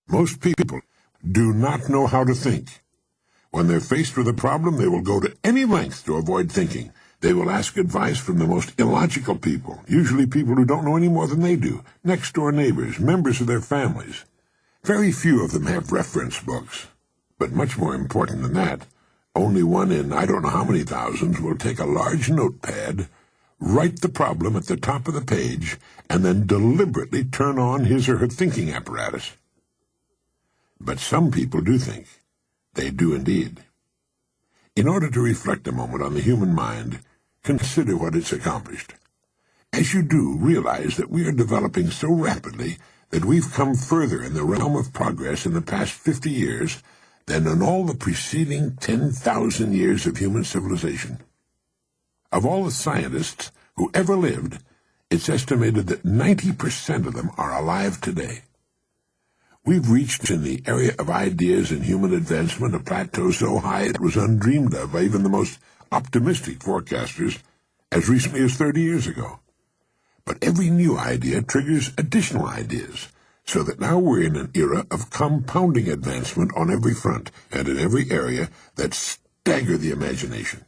Most people do not know how to think. When they're faced with a problem, they will go to any length to avoid thinking. They will ask advice from the most illogical people, usually people who don't know any more than they do, next-door neighbors, members of their families. Very few of them have reference books. But much more important than that, only one in I don't know how many thousands will take a large notepad, write the problem at the top of the page, and then deliberately turn on his or her thinking apparatus. But some people do think. They do indeed. In order to reflect a moment on the human mind, consider what it's accomplished. As you do, realize that we are developing so rapidly that we've come further in the realm of progress in the past 50 years than in all the preceding 10,000 years of human civilization. Of all the scientists who ever lived, it's estimated that 90% of them are alive today. We've reached in the area of ideas and human advancement a plateau so high it was undreamed of by even the most optimistic forecasters as recently as 30 years ago. But every new idea triggers additional ideas, so that now we're in an era of compounding advancement on every front and in every area that stagger the imagination.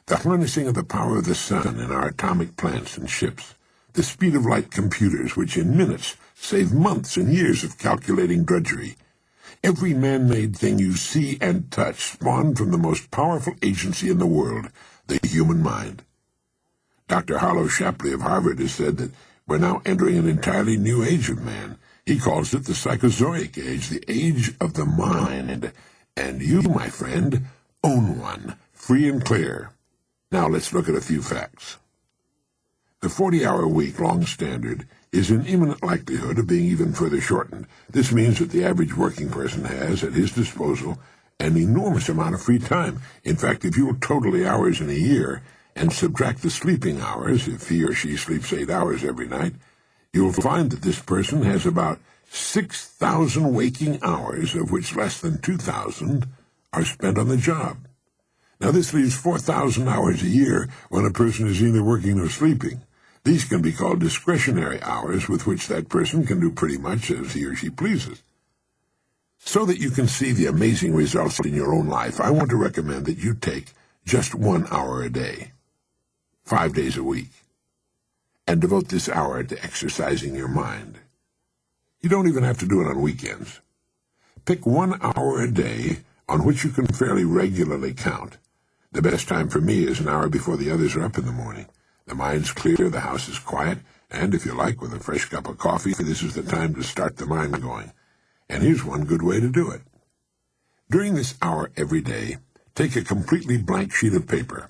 The harnessing of the power of the sun in our atomic plants and ships, the speed of light computers which in minutes save months and years of calculating drudgery. Every man-made thing you see and touch spawned from the most powerful agency in the world, the human mind. Dr. Harlow Shapley of Harvard has said that we're now entering an entirely new age of man. He calls it the Psychozoic age, the age of the mind. And you, my friend, own one, free and clear. Now let's look at a few facts. The 40-hour week long standard is in imminent likelihood of being even further shortened. This means that the average working person has, at his disposal, an enormous amount of free time. In fact, if you will total the hours in a year and subtract the sleeping hours, if he or she sleeps 8 hours every night, you'll find that this person has about 6,000 waking hours, of which less than 2,000 are spent on the job. Now, this leaves 4,000 hours a year when a person is neither working nor sleeping. These can be called discretionary hours with which that person can do pretty much as he or she pleases. So that you can see the amazing results in your own life, I want to recommend that you take just 1 hour a day, 5 days a week, and devote this hour to exercising your mind. You don't even have to do it on weekends. Pick 1 hour a day on which you can fairly regularly count. The best time for me is an hour before the others are up in the morning. The mind's clear, the house is quiet, and if you like, with a fresh cup of coffee, this is the time to start the mind going. And here's one good way to do it. During this hour every day, take a completely blank sheet of paper.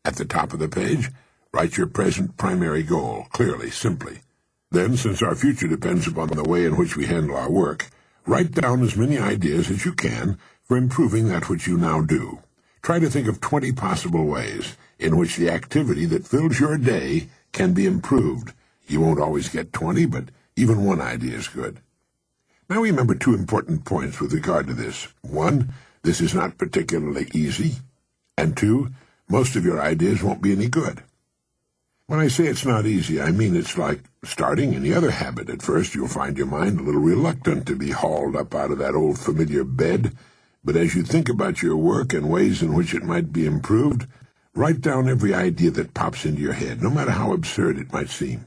At the top of the page, write your present primary goal, clearly, simply. Then, since our future depends upon the way in which we handle our work, write down as many ideas as you can for improving that which you now do. Try to think of 20 possible ways in which the activity that fills your day can be improved. You won't always get 20, but even one idea is good. Now remember 2 important points with regard to this. 1, this is not particularly easy. And 2, most of your ideas won't be any good. When I say it's not easy, I mean it's like starting any other habit. At first you'll find your mind a little reluctant to be hauled up out of that old familiar bed, but as you think about your work and ways in which it might be improved, write down every idea that pops into your head, no matter how absurd it might seem.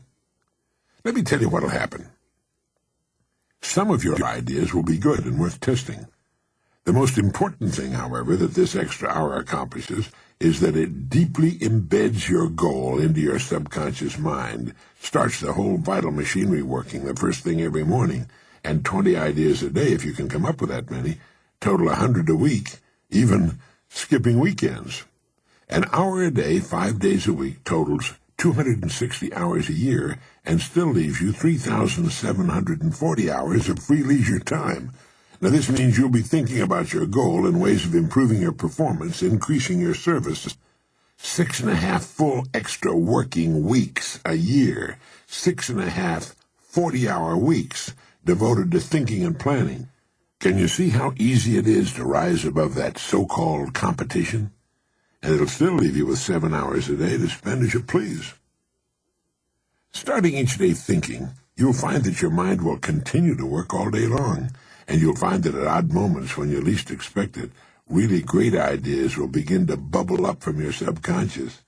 Let me tell you what'll happen. Some of your ideas will be good and worth testing. The most important thing, however, that this extra hour accomplishes is that it deeply embeds your goal into your subconscious mind, starts the whole vital machinery working the first thing every morning, and 20 ideas a day, if you can come up with that many, total 100 a week, even skipping weekends. An hour a day, 5 days a week, totals 260 hours a year and still leaves you 3,740 hours of free leisure time. Now, this means you'll be thinking about your goal and ways of improving your performance, increasing your service. 6.5 full extra working weeks a year, 6.5 40-hour weeks devoted to thinking and planning. Can you see how easy it is to rise above that so-called competition? And it'll still leave you with 7 hours a day to spend as you please. Starting each day thinking You'll find that your mind will continue to work all day long, and you'll find that at odd moments when you least expect it, really great ideas will begin to bubble up from your subconscious.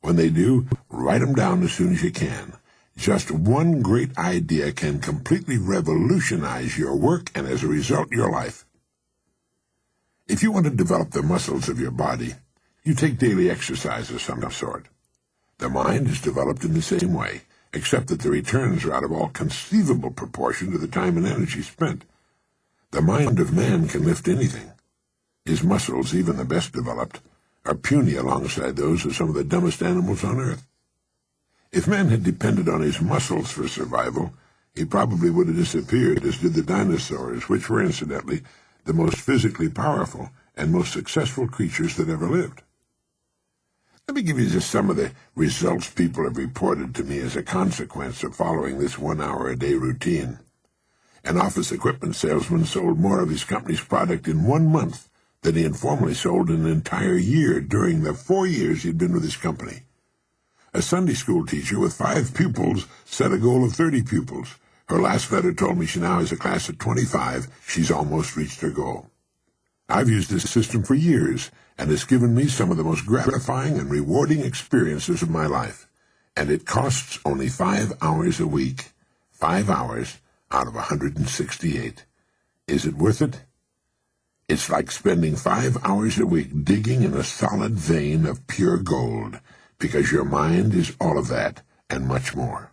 When they do, write them down as soon as you can. Just one great idea can completely revolutionize your work and, as a result, your life. If you want to develop the muscles of your body, you take daily exercise of some sort. The mind is developed in the same way, except that the returns are out of all conceivable proportion to the time and energy spent. The mind of man can lift anything. His muscles, even the best developed, are puny alongside those of some of the dumbest animals on earth. If man had depended on his muscles for survival, he probably would have disappeared, as did the dinosaurs, which were, incidentally, the most physically powerful and most successful creatures that ever lived. Let me give you just some of the results people have reported to me as a consequence of following this 1-hour-a-day routine. An office equipment salesman sold more of his company's product in 1 month than he had formerly sold in an entire year during the 4 years he'd been with his company. A Sunday school teacher with 5 pupils set a goal of 30 pupils. Her last letter told me she now has a class of 25. She's almost reached her goal. I've used this system for years, and it's given me some of the most gratifying and rewarding experiences of my life. And it costs only 5 hours a week. 5 hours out of 168. Is it worth it? It's like spending 5 hours a week digging in a solid vein of pure gold, because your mind is all of that and much more.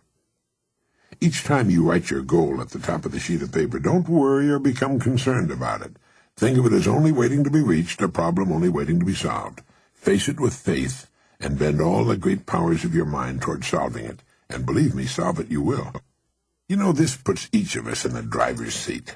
Each time you write your goal at the top of the sheet of paper, don't worry or become concerned about it. Think of it as only waiting to be reached, a problem only waiting to be solved. Face it with faith, and bend all the great powers of your mind toward solving it. And believe me, solve it you will. You know, this puts each of us in the driver's seat.